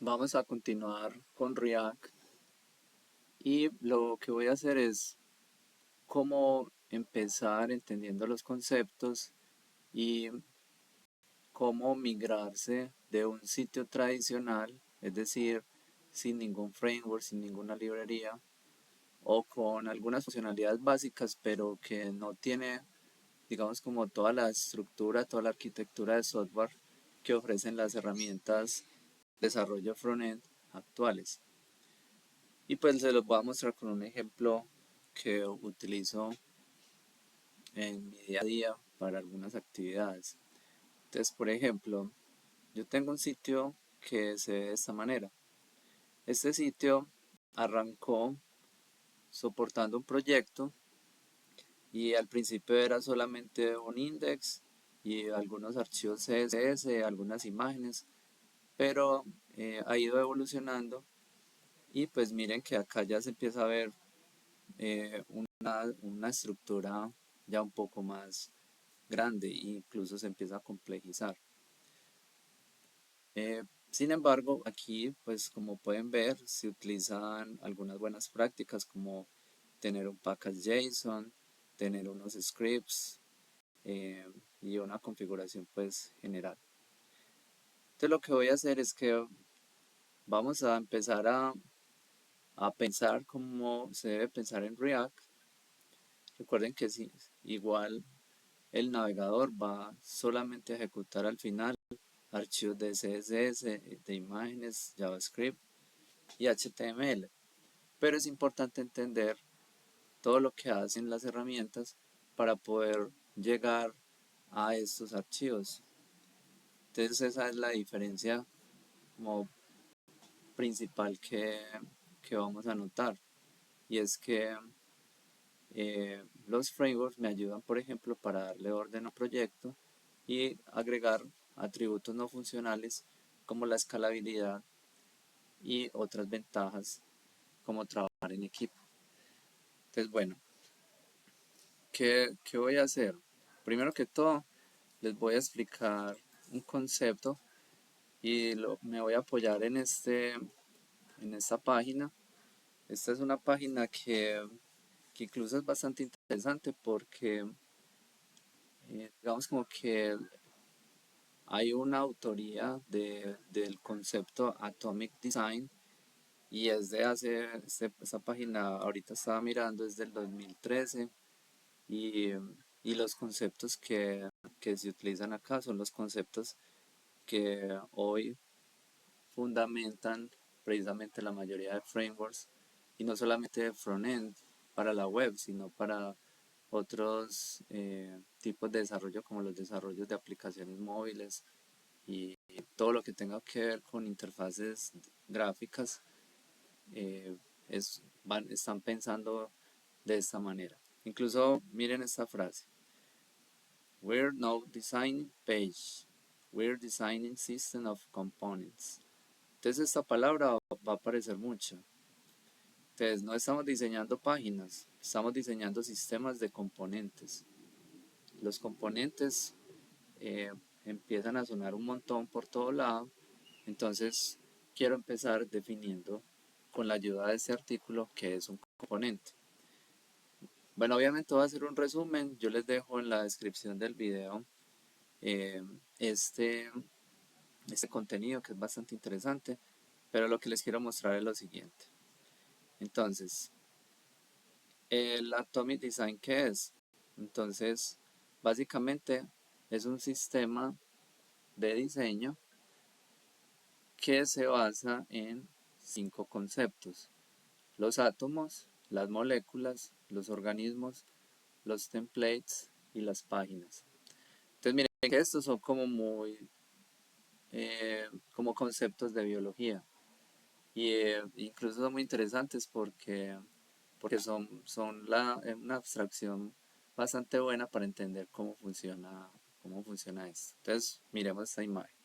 Vamos a continuar con React y lo que voy a hacer es cómo empezar entendiendo los conceptos y cómo migrarse de un sitio tradicional, es decir, sin ningún framework, sin ninguna librería o con algunas funcionalidades básicas, pero que no tiene, digamos, como toda la estructura, toda la arquitectura de software que ofrecen las herramientas de desarrollo frontend actuales. Y pues se los voy a mostrar con un ejemplo que utilizo en mi día a día para algunas actividades. Entonces, por ejemplo, yo tengo un sitio que se ve de esta manera. Este sitio arrancó soportando un proyecto y al principio era solamente un index y algunos archivos CSS, algunas imágenes, pero ha ido evolucionando y pues miren que acá ya se empieza a ver una estructura ya un poco más grande e incluso se empieza a complejizar. Sin embargo, aquí, pues como pueden ver, se utilizan algunas buenas prácticas como tener un package JSON, tener unos scripts y una configuración pues general. Entonces lo que voy a hacer es que vamos a empezar a pensar cómo se debe pensar en React. Recuerden que sí, igual el navegador va solamente a ejecutar al final archivos de CSS, de imágenes, JavaScript y HTML. Pero es importante entender todo lo que hacen las herramientas para poder llegar a estos archivos. Entonces esa es la diferencia como principal que vamos a notar. Y es que los frameworks me ayudan, por ejemplo, para darle orden a un proyecto y agregar atributos no funcionales como la escalabilidad y otras ventajas como trabajar en equipo. Entonces, bueno, ¿qué voy a hacer? Primero que todo, les voy a explicar un concepto y me voy a apoyar en esta página. Esta es una página que incluso es bastante interesante porque digamos como que hay una autoría del concepto Atomic Design y es de esta página ahorita estaba mirando, es del 2013 y, y los conceptos que se utilizan acá son los conceptos que hoy fundamentan precisamente la mayoría de frameworks y no solamente de frontend para la web, sino para otros tipos de desarrollo como los desarrollos de aplicaciones móviles y todo lo que tenga que ver con interfaces gráficas están pensando de esta manera. Incluso miren esta frase. We're not designing page, we're designing system of components. Entonces esta palabra va a aparecer mucho. Entonces no estamos diseñando páginas, estamos diseñando sistemas de componentes. Los componentes eh, empiezan a sonar un montón por todo lado, entonces quiero empezar definiendo con la ayuda de este artículo qué es un componente. Bueno, obviamente voy a hacer un resumen, yo les dejo en la descripción del video eh, este, este contenido que es bastante interesante, pero lo que les quiero mostrar es lo siguiente. Entonces, el Atomic Design, ¿qué es? Entonces, básicamente es un sistema de diseño que se basa en 5 conceptos: los átomos, las moléculas, los organismos, los templates y las páginas. Entonces miren que estos son como muy como conceptos de biología y incluso son muy interesantes porque son una abstracción bastante buena para entender cómo funciona esto. Entonces miremos esta imagen.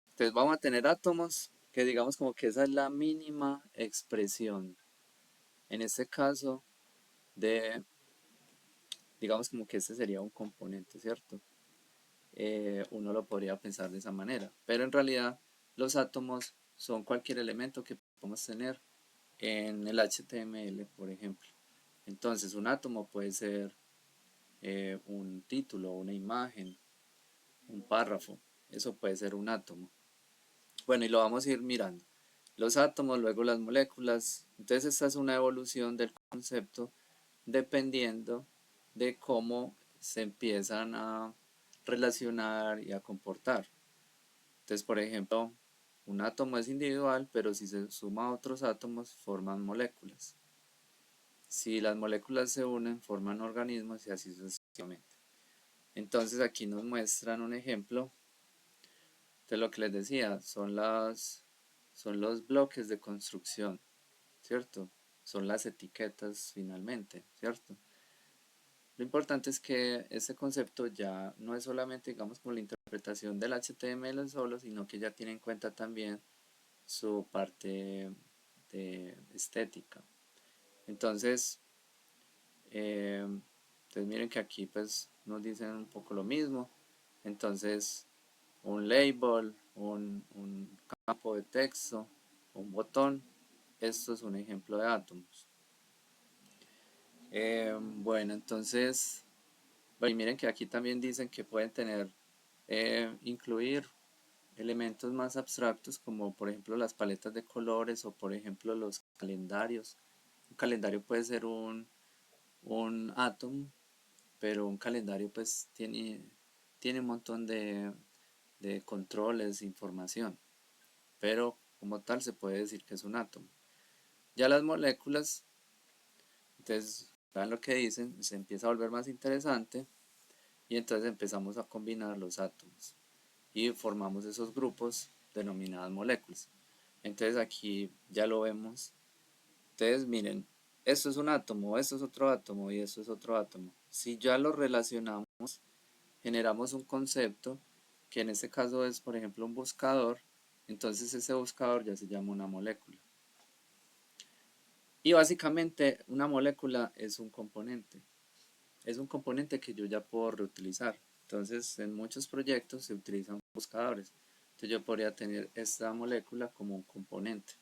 Entonces vamos a tener átomos que digamos como que esa es la mínima expresión en este caso de, digamos como que este sería un componente, ¿cierto? Uno lo podría pensar de esa manera, pero en realidad los átomos son cualquier elemento que podemos tener en el HTML, por ejemplo. Entonces un átomo puede ser un título, una imagen, un párrafo. Eso puede ser un átomo. Bueno, y lo vamos a ir mirando. Los átomos, luego las moléculas. Entonces esta es una evolución del concepto dependiendo de cómo se empiezan a relacionar y a comportar. Entonces, por ejemplo, un átomo es individual, pero si se suma a otros átomos, forman moléculas. Si las moléculas se unen, forman organismos y así sucesivamente. Entonces aquí nos muestran un ejemplo de lo que les decía, son los bloques de construcción, ¿cierto? Son las etiquetas finalmente, ¿cierto? Lo importante es que este concepto ya no es solamente, digamos, como la interpretación del HTML solo, sino que ya tiene en cuenta también su parte de estética. Entonces, entonces miren que aquí pues nos dicen un poco lo mismo. Entonces, un label, un campo de texto, un botón, esto es un ejemplo de átomos. Bueno, entonces, bueno, miren que aquí también dicen que pueden tener, incluir elementos más abstractos como por ejemplo las paletas de colores o por ejemplo los calendarios. Un calendario puede ser un átomo, pero un calendario pues tiene un montón de controles, información, pero como tal se puede decir que es un átomo. Ya las moléculas, entonces vean lo que dicen, se empieza a volver más interesante y entonces empezamos a combinar los átomos y formamos esos grupos denominados moléculas. Entonces aquí ya lo vemos. Entonces miren, esto es un átomo, esto es otro átomo y esto es otro átomo. Si ya lo relacionamos, generamos un concepto que en este caso es por ejemplo un buscador, entonces ese buscador ya se llama una molécula. Y básicamente una molécula es un componente. Es un componente que yo ya puedo reutilizar. Entonces en muchos proyectos se utilizan buscadores. Entonces yo podría tener esta molécula como un componente.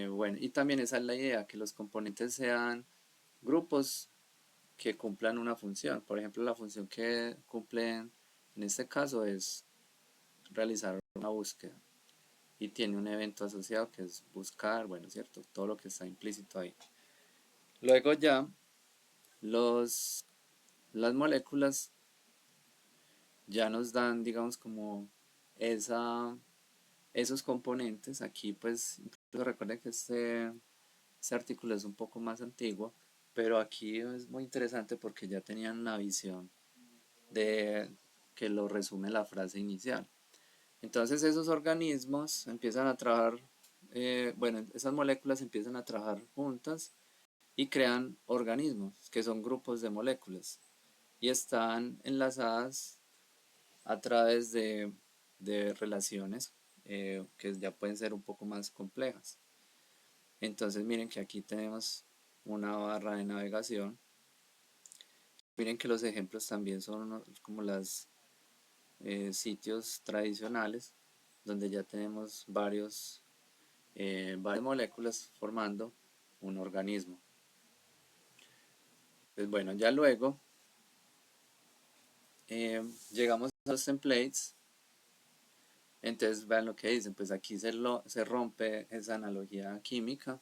Bueno, y también esa es la idea, que los componentes sean grupos que cumplan una función. Por ejemplo, la función que cumplen en este caso es realizar una búsqueda y tiene un evento asociado que es buscar, bueno, cierto, todo lo que está implícito ahí. Luego ya los, las moléculas ya nos dan, digamos, como esa, esos componentes. Aquí pues, recuerden que este artículo es un poco más antiguo, pero aquí es muy interesante porque ya tenían una visión de que lo resume la frase inicial. Entonces esos organismos empiezan a trabajar, bueno, esas moléculas empiezan a trabajar juntas y crean organismos, que son grupos de moléculas, y están enlazadas a través de relaciones que ya pueden ser un poco más complejas. Entonces miren que aquí tenemos una barra de navegación. Miren que los ejemplos también son como los sitios tradicionales, donde ya tenemos varias moléculas formando un organismo. Pues bueno, ya luego llegamos a los templates. Entonces vean lo que dicen, pues aquí se rompe esa analogía química.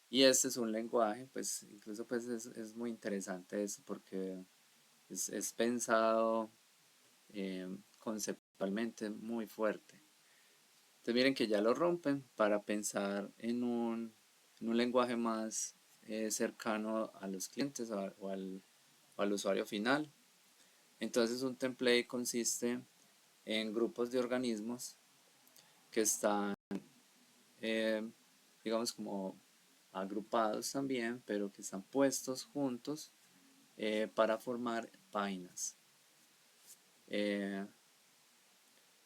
Y este es un lenguaje, pues incluso pues es muy interesante eso porque es pensado conceptualmente muy fuerte. Entonces miren que ya lo rompen para pensar en un lenguaje más cercano a los clientes o al usuario final. Entonces un template consiste en grupos de organismos que están, eh, digamos, como agrupados también, pero que están puestos juntos para formar páginas. Eh,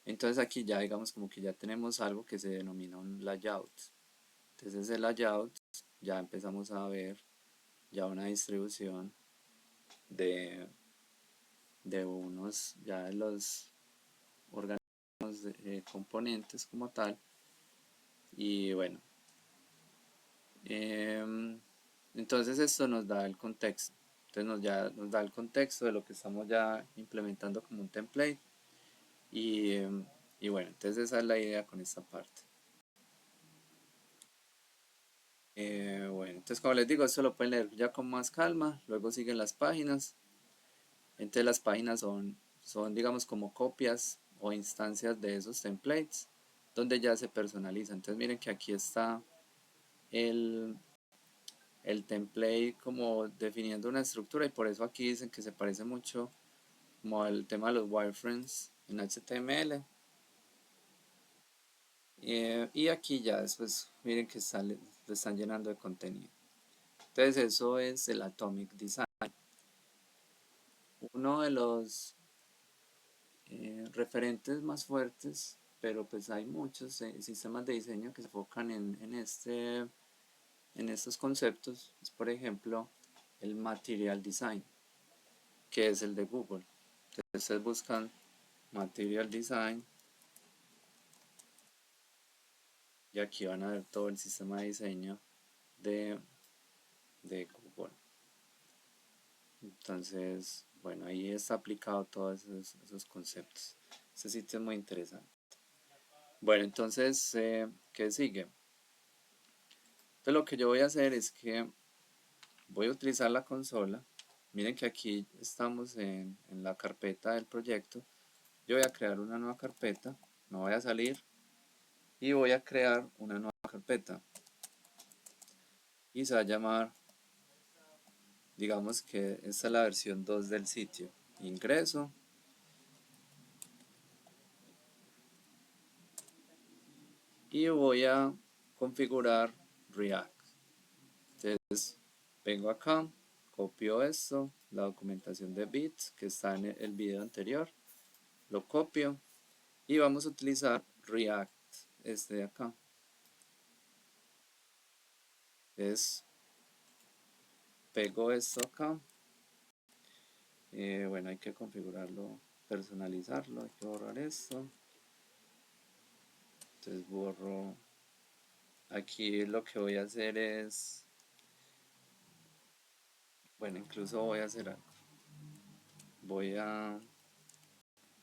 entonces aquí ya digamos como que ya tenemos algo que se denomina un layout. Entonces el layout ya empezamos a ver ya una distribución de, de unos, ya de los organizamos componentes como tal. Y bueno, entonces esto nos da el contexto. Entonces nos da el contexto de lo que estamos ya implementando como un template. Y bueno, entonces esa es la idea con esta parte. Bueno, entonces como les digo, esto lo pueden leer ya con más calma. Luego siguen las páginas. Entonces las páginas son digamos como copias o instancias de esos templates donde ya se personaliza. Entonces miren que aquí está el, el template como definiendo una estructura, y por eso aquí dicen que se parece mucho como al tema de los wireframes en HTML. Y aquí ya después miren que lo están llenando de contenido. Entonces eso es el Atomic Design. Uno de los referentes más fuertes, pero pues hay muchos sistemas de diseño que se enfocan en estos conceptos. Es por ejemplo el Material Design, que es el de Google. Entonces ustedes buscan Material Design y aquí van a ver todo el sistema de diseño de, de Google. Entonces, bueno, ahí está aplicado todos esos conceptos. Este sitio es muy interesante. Bueno, entonces, ¿qué sigue? Entonces lo que yo voy a hacer es que voy a utilizar la consola. Miren que aquí estamos en la carpeta del proyecto. Yo voy a crear una nueva carpeta. Me voy a salir y voy a crear una nueva carpeta. Y se va a llamar, digamos que esta es la versión 2 del sitio. Ingreso. Y voy a configurar React. Entonces vengo acá, copio esto, la documentación de bits que está en el video anterior, lo copio y vamos a utilizar React, este de acá. Entonces pego esto acá. Bueno, hay que configurarlo, personalizarlo, hay que borrar esto. Entonces borro. Aquí lo que voy a hacer es, bueno, incluso voy a hacer algo. Voy a,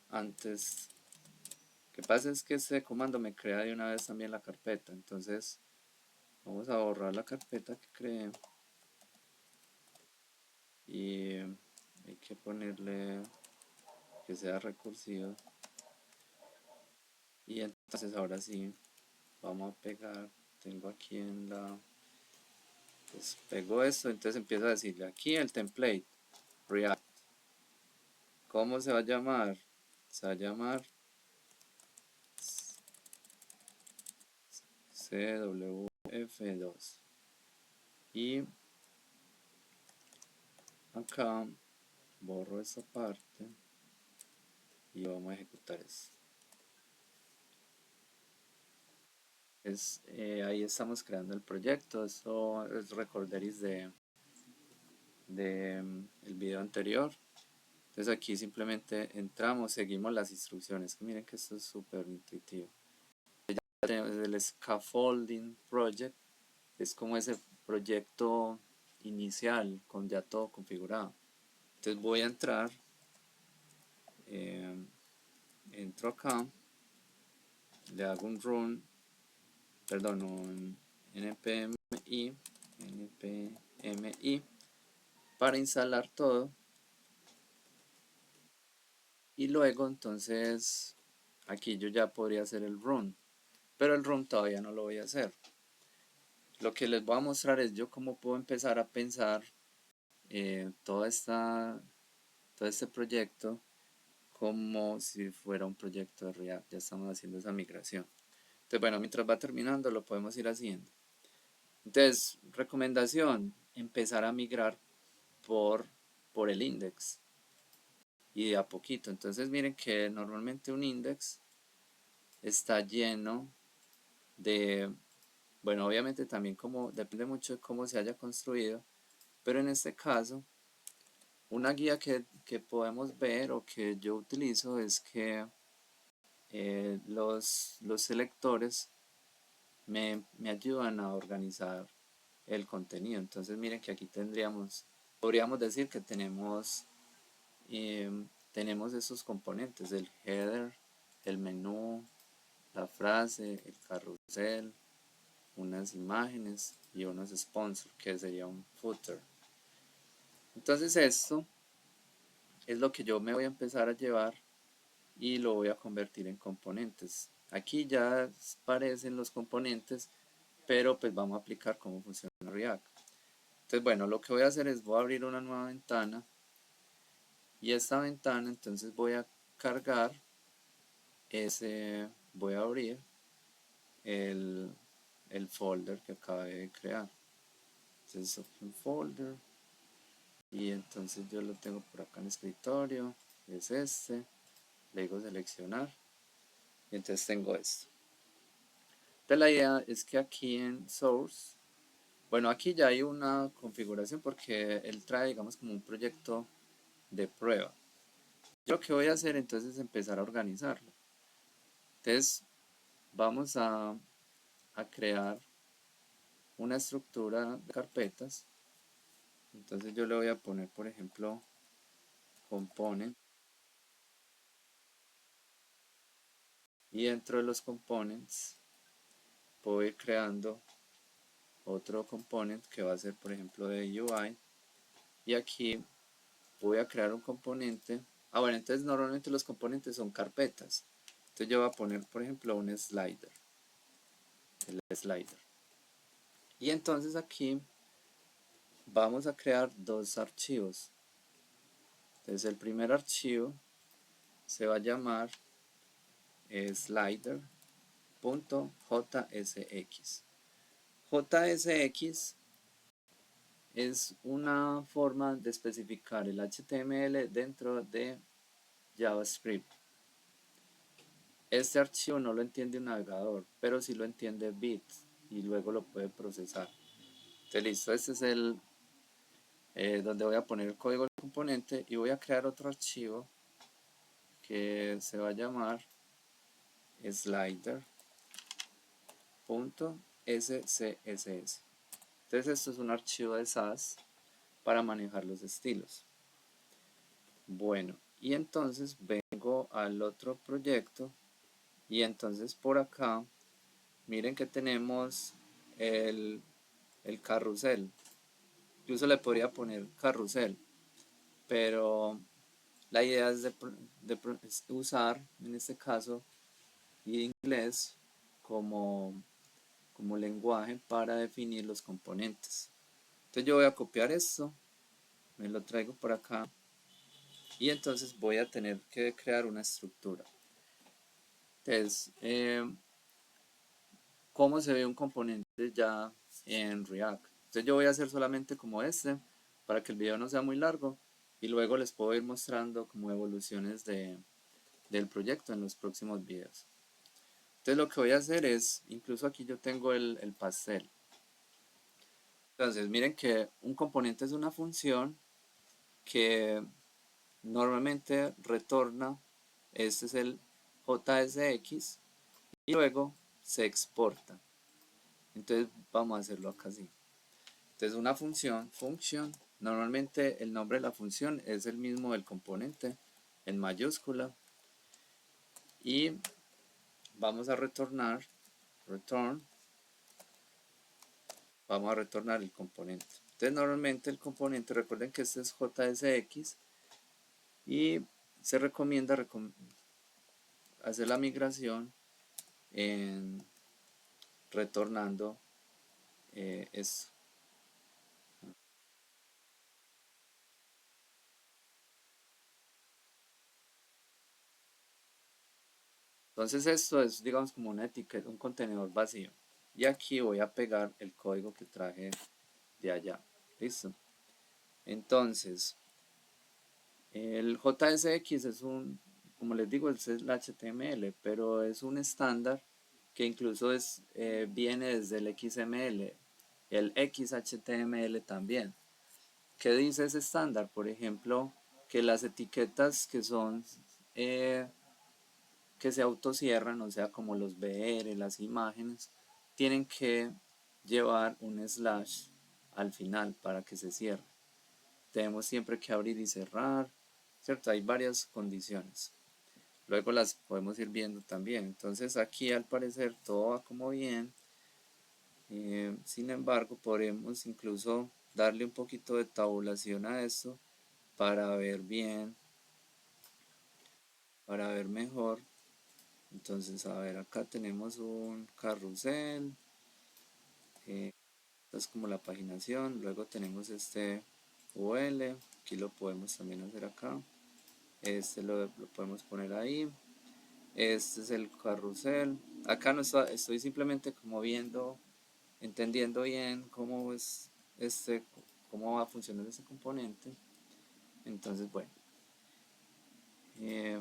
antes, lo que pasa es que este comando me crea de una vez también la carpeta. Entonces vamos a borrar la carpeta que creé y hay que ponerle que sea recursivo. Y entonces ahora sí vamos a pegar, tengo aquí en la, pues pego esto, entonces empiezo a decirle aquí el template React. ¿Cómo se va a llamar? Se va a llamar CWF2 y acá borro esta parte y vamos a ejecutar esto. Ahí estamos creando el proyecto. Esto es recorderis de el video anterior. Entonces aquí simplemente entramos, seguimos las instrucciones. Miren que esto es súper intuitivo. Ya tenemos el scaffolding project, es como ese proyecto inicial con ya todo configurado. Entonces voy a entrar, eh, entro acá, le hago un run, perdón, un npmi para instalar todo. Y luego entonces aquí yo ya podría hacer el run, pero el run todavía no lo voy a hacer. Lo que les voy a mostrar es yo cómo puedo empezar a pensar todo este proyecto como si fuera un proyecto de React. Ya estamos haciendo esa migración. Entonces bueno, mientras va terminando lo podemos ir haciendo. Entonces, recomendación, empezar a migrar por, por el index y de a poquito. Entonces miren que normalmente un index está lleno de, bueno, obviamente también como depende mucho de cómo se haya construido, pero en este caso una guía que podemos ver o que yo utilizo es que los selectores me ayudan a organizar el contenido. Entonces miren que aquí podríamos decir que tenemos esos componentes: el header, el menú, la frase, el carrusel, unas imágenes y unos sponsors, que sería un footer. Entonces esto es lo que yo me voy a empezar a llevar y lo voy a convertir en componentes. Aquí ya aparecen los componentes, pero pues vamos a aplicar cómo funciona React. Entonces bueno, lo que voy a hacer es voy a abrir una nueva ventana, y esta ventana entonces voy a cargar voy a abrir el, el folder que acabé de crear. Entonces open folder, y entonces yo lo tengo por acá en el escritorio, es este, le digo seleccionar, y entonces tengo esto. Entonces la idea es que aquí en source, bueno, aquí ya hay una configuración porque él trae, digamos, como un proyecto de prueba. Yo lo que voy a hacer entonces es empezar a organizarlo. Entonces vamos a crear una estructura de carpetas. Entonces yo le voy a poner, por ejemplo, component, y dentro de los components puedo ir creando otro component que va a ser, por ejemplo, de UI, y aquí voy a crear un componente. Bueno, entonces normalmente los componentes son carpetas. Entonces yo voy a poner, por ejemplo, un slider, el slider, y entonces aquí vamos a crear dos archivos. Entonces el primer archivo se va a llamar slider.jsx. JSX es una forma de especificar el HTML dentro de JavaScript. Este archivo no lo entiende un navegador, pero sí lo entiende Bit, y luego lo puede procesar. Entonces listo, este es el donde voy a poner el código del componente, y voy a crear otro archivo que se va a llamar slider.scss. Entonces esto es un archivo de SAS para manejar los estilos. Bueno, y entonces vengo al otro proyecto, y entonces por acá miren que tenemos el carrusel. Incluso le podría poner carrusel, pero la idea es es usar en este caso inglés como lenguaje para definir los componentes. Entonces yo voy a copiar esto, me lo traigo por acá, y entonces voy a tener que crear una estructura. Entonces, ¿cómo se ve un componente ya en React? Entonces yo voy a hacer solamente como este, para que el video no sea muy largo, y luego les puedo ir mostrando como evoluciones del proyecto en los próximos videos. Entonces lo que voy a hacer es, incluso aquí yo tengo el pastel. Entonces miren que un componente es una función que normalmente retorna, este es el JSX, y luego se exporta. Entonces vamos a hacerlo acá así. Entonces una function, normalmente el nombre de la función es el mismo del componente en mayúscula, y vamos a retornar, vamos a retornar el componente. Entonces normalmente el componente, recuerden que este es JSX, y se recomienda hacer la migración en retornando esto. Entonces esto es, digamos, como una etiqueta, un contenedor vacío, y aquí voy a pegar el código que traje de allá. Listo. Entonces el JSX es como les digo, es el HTML, pero es un estándar que incluso viene desde el XML, el XHTML también. ¿Qué dice ese estándar? Por ejemplo, que las etiquetas que que se autocierran, o sea, como los VR, las imágenes, tienen que llevar un slash al final para que se cierre. Tenemos siempre que abrir y cerrar, ¿cierto? Hay varias condiciones. Luego las podemos ir viendo también. Entonces aquí al parecer todo va como bien. Sin embargo, podemos incluso darle un poquito de tabulación a esto para ver bien, para ver mejor. Entonces, a ver, acá tenemos un carrusel. Esta es como la paginación. Luego tenemos este UL. Aquí lo podemos también hacer acá. Este lo podemos poner ahí. Este es el carrusel. Acá no estoy simplemente como viendo, entendiendo bien cómo es este, cómo va a funcionar ese componente. Entonces, bueno. Eh,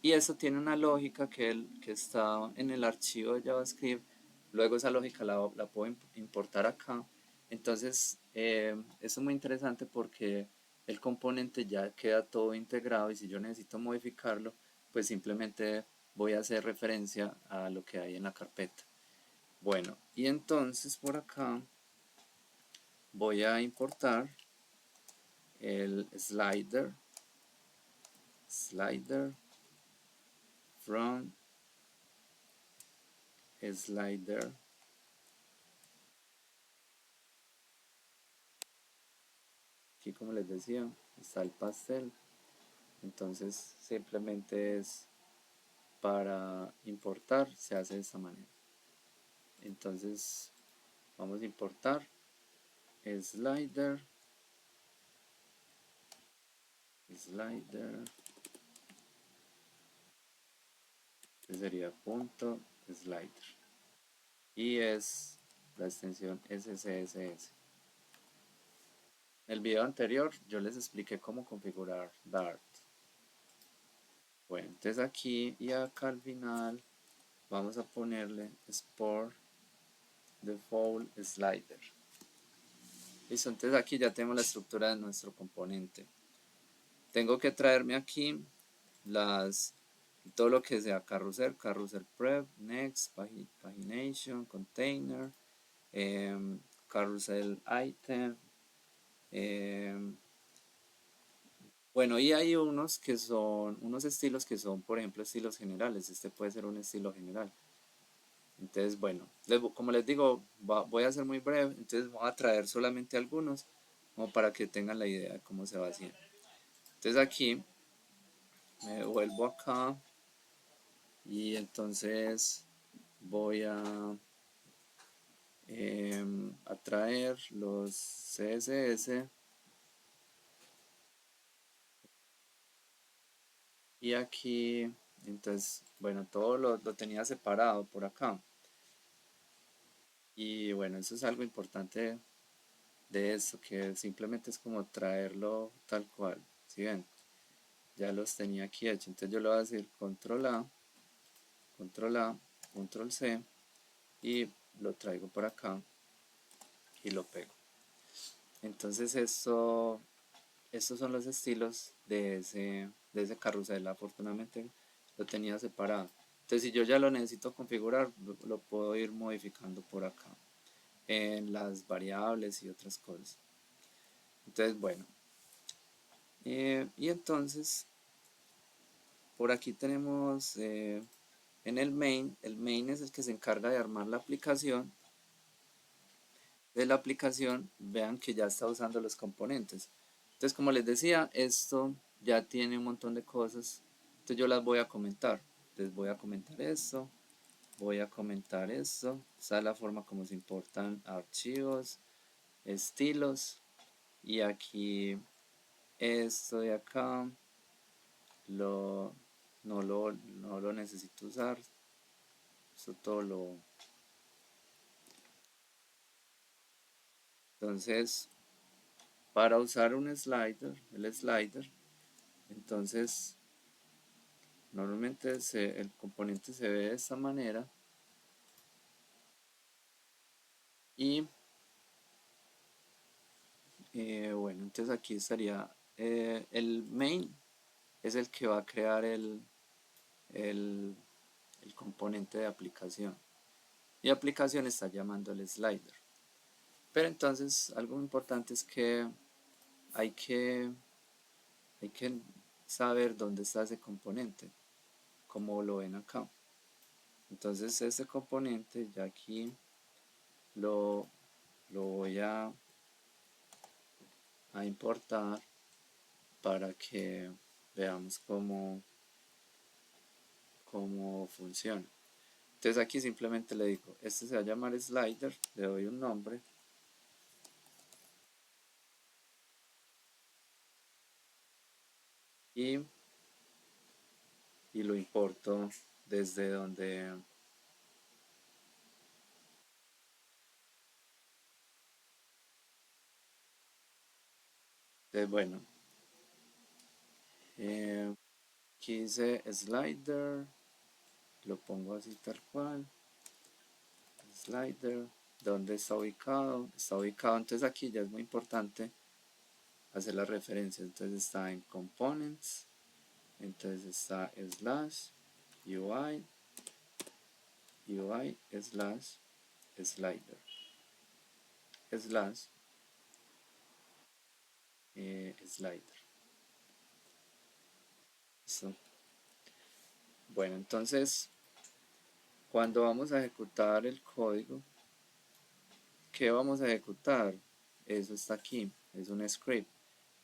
y eso tiene una lógica que está en el archivo de JavaScript. Luego esa lógica la puedo importar acá. Entonces, eso es muy interesante porque el componente ya queda todo integrado y si yo necesito modificarlo, pues simplemente voy a hacer referencia a lo que hay en la carpeta. Bueno, y entonces por acá voy a importar el slider from slider. Aquí como les decía está el pastel, entonces simplemente es para importar, se hace de esta manera. Entonces vamos a importar slider, que sería punto slider y es la extensión SCSS. En el video anterior yo les expliqué cómo configurar Dart. Bueno, entonces aquí y acá al final vamos a ponerle Sport Default Slider. Listo, entonces aquí ya tenemos la estructura de nuestro componente. Tengo que traerme aquí todo lo que sea carrusel prep, next, pagination, container, carrusel item. Bueno, y hay unos que son, unos estilos que son, por ejemplo, estilos generales. Este puede ser un estilo general. Entonces, bueno, como les digo, voy a ser muy breve, entonces voy a traer solamente algunos, como para que tengan la idea de cómo se va haciendo. Entonces aquí me vuelvo acá y entonces voy a traer los CSS y aquí, entonces, bueno, todo lo tenía separado por acá. Y bueno, eso es algo importante de esto, que simplemente es como traerlo tal cual, ¿sí ven? Ya los tenía aquí hechos, entonces yo le voy a decir control A, control A, control C y lo traigo por acá y lo pego. Entonces estos son los estilos de ese carrusel. Afortunadamente lo tenía separado. Entonces si yo ya lo necesito configurar, lo puedo ir modificando por acá en las variables y otras cosas. Entonces bueno, y entonces por aquí tenemos en el main es el que se encarga de armar la aplicación. De la aplicación, vean que ya está usando los componentes. Entonces, como les decía, esto ya tiene un montón de cosas. Entonces yo las voy a comentar. Les voy a comentar esto, voy a comentar esto. Esta es la forma como se importan archivos, estilos. Y aquí, esto de acá, no lo necesito usar. Esto todo lo... Entonces, para usar un slider, el slider, entonces normalmente el componente se ve de esta manera y bueno, entonces aquí estaría el main es el que va a crear el el componente de aplicación. Y aplicación está llamando el slider. Pero entonces algo importante es que hay que, hay que saber dónde está ese componente, como lo ven acá. Entonces este componente ya aquí lo, lo voy a importar para que veamos cómo funciona. Entonces aquí simplemente le digo, este se va a llamar slider, le doy un nombre y, y lo importo desde donde, bueno, aquí dice slider, lo pongo así tal cual, slider, ¿dónde está ubicado, entonces aquí ya es muy importante hacer la referencia, entonces está en components, entonces está slash UI, UI slash slider, slash slider. ¿Listo? Bueno, entonces cuando vamos a ejecutar el código, ¿qué vamos a ejecutar? Eso está aquí, es un script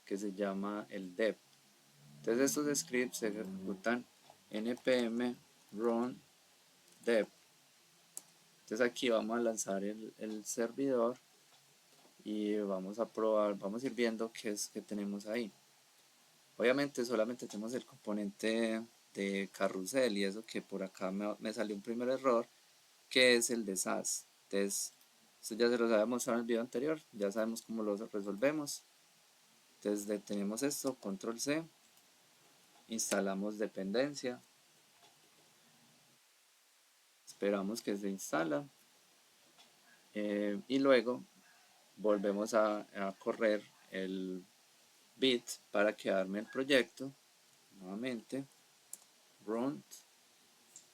que se llama el dev. Entonces estos scripts se ejecutan npm run dev. Entonces aquí vamos a lanzar el servidor y vamos a probar, vamos a ir viendo qué es que tenemos ahí. Obviamente solamente tenemos el componente de carrusel y eso que por acá me salió un primer error, que es el de SAS. Entonces, esto ya se los había mostrado en el video anterior, ya sabemos cómo lo resolvemos. Entonces detenemos esto, control C, instalamos dependencia, esperamos que se instala y luego volvemos a correr el bit para que arme el proyecto nuevamente, run,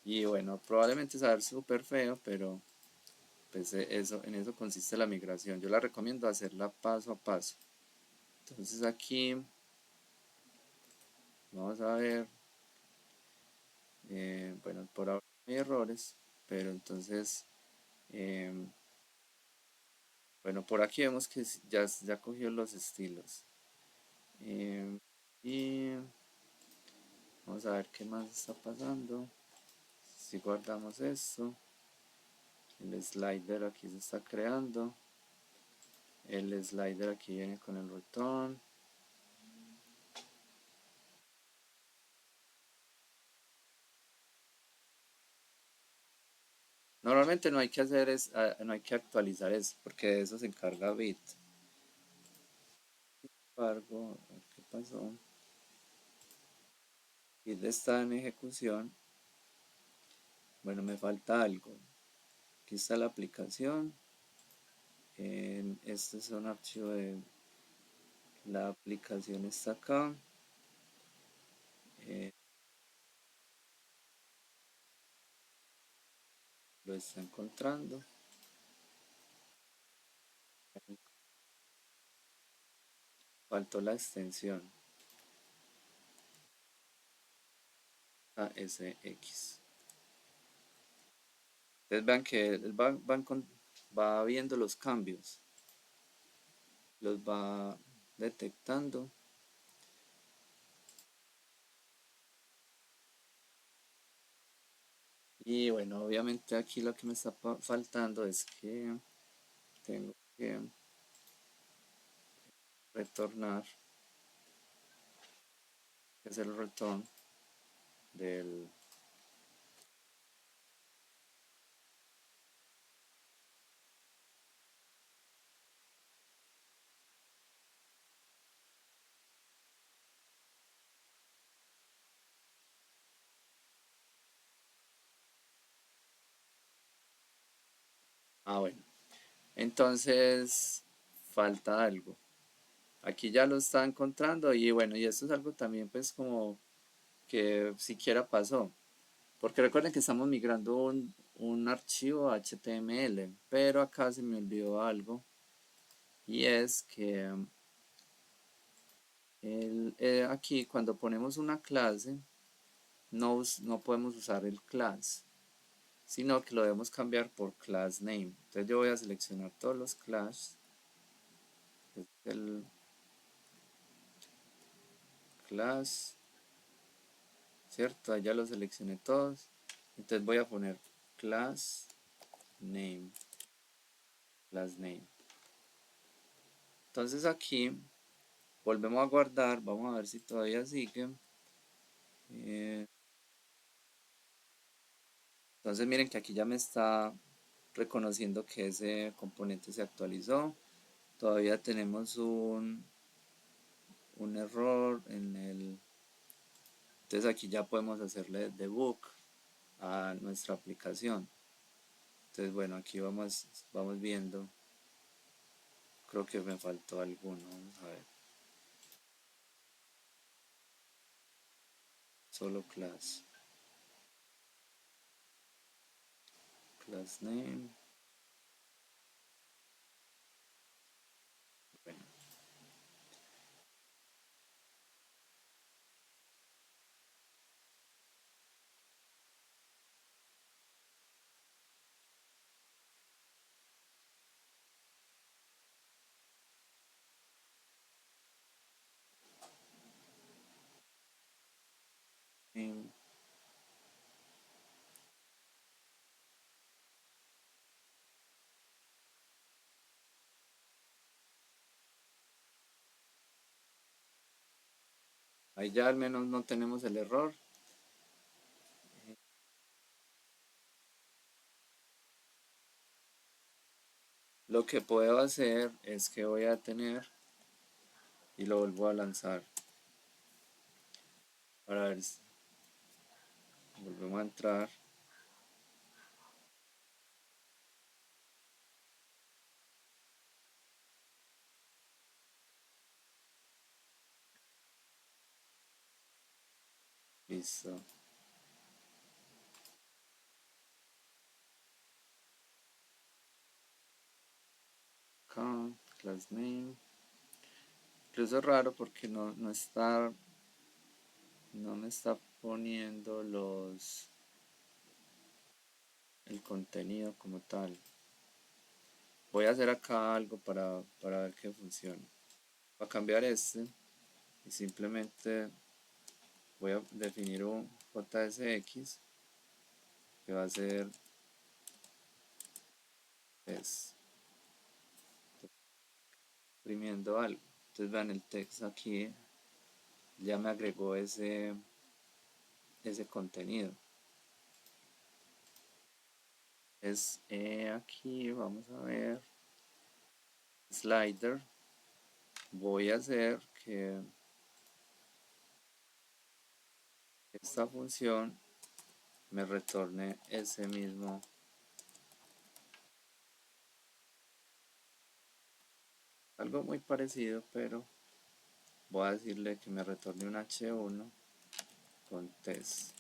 y bueno, probablemente saber súper feo, pero pues en eso consiste la migración. Yo la recomiendo hacerla paso a paso. Entonces aquí vamos a ver, bueno, por ahora no hay errores, pero entonces, eh, bueno, por aquí vemos que ya cogió los estilos. Eh, y vamos a ver qué más está pasando. Si guardamos esto, el slider aquí se está creando. El slider aquí viene con el return. Normalmente no hay que hacer no hay que actualizar eso, porque de eso se encarga Bit. Sin embargo, a ver qué pasó. Bit está en ejecución. Bueno, me falta algo. Aquí está la aplicación. Este es un archivo de la aplicación, está acá. Eh, lo está encontrando. Faltó la extensión ASX. Entonces vean que él va viendo los cambios, los va detectando. Y bueno, obviamente aquí lo que me está faltando es que tengo que retornar, que es el return del... Ah, bueno. Entonces, falta algo. Aquí ya lo está encontrando y bueno, y esto es algo también pues como que siquiera pasó. Porque recuerden que estamos migrando un archivo HTML, pero acá se me olvidó algo y es que aquí cuando ponemos una clase no podemos usar el class, sino que lo debemos cambiar por class name. Entonces yo voy a seleccionar todos los class, el class, ¿cierto? Ahí ya los seleccioné todos. Entonces voy a poner class name, class name. Entonces aquí volvemos a guardar, vamos a ver si todavía sigue. Eh, entonces miren que aquí ya me está reconociendo que ese componente se actualizó. Todavía tenemos un error en el... Entonces aquí ya podemos hacerle debug a nuestra aplicación. Entonces bueno, aquí vamos viendo. Creo que me faltó alguno. Vamos a ver. Solo class. Class name. Bueno, name. Ahí ya al menos no tenemos el error. Lo que puedo hacer es que voy a tener y lo vuelvo a lanzar para ver si volvemos a entrar. Listo. Acá, class name. Incluso es raro porque no me está poniendo el contenido como tal. Voy a hacer acá algo para ver que funcione. Voy a cambiar este y simplemente voy a definir un JSX que va a ser es imprimiendo algo. Entonces vean el texto aquí, ya me agregó ese contenido. Es aquí, vamos a ver, slider. Voy a hacer que esta función me retorne ese mismo, algo muy parecido, pero voy a decirle que me retorne un h1 con test.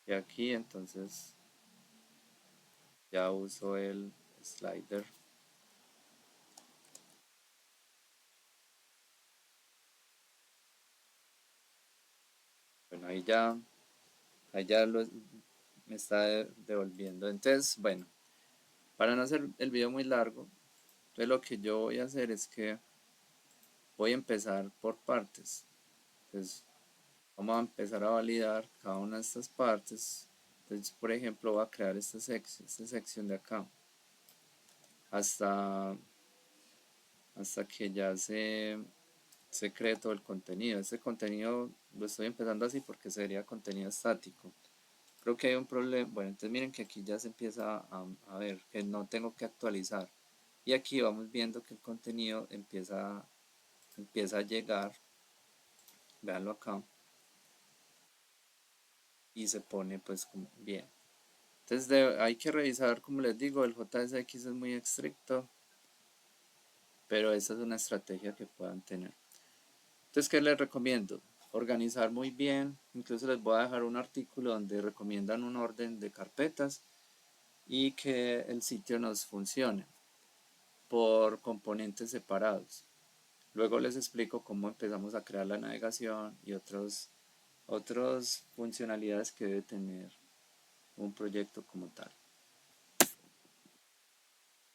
Y aquí entonces ya uso el slider. Bueno, ahí ya me está devolviendo. Entonces, bueno, para no hacer el video muy largo, entonces lo que yo voy a hacer es que voy a empezar por partes. Entonces, vamos a empezar a validar cada una de estas partes. Entonces, por ejemplo, voy a crear esta sección de acá hasta, hasta que ya se cree todo el contenido. Este contenido lo estoy empezando así porque sería contenido estático. Creo que hay un problema. Bueno, entonces miren que aquí ya se empieza a ver que no tengo que actualizar. Y aquí vamos viendo que el contenido empieza a llegar. Veanlo acá. Y se pone pues como bien. Entonces hay que revisar, como les digo, el JSX es muy estricto, pero esa es una estrategia que puedan tener. Entonces, ¿qué les recomiendo? organizar muy bien. Incluso les voy a dejar un artículo donde recomiendan un orden de carpetas y que el sitio nos funcione por componentes separados. Luego les explico cómo empezamos a crear la navegación y otras funcionalidades que debe tener un proyecto como tal.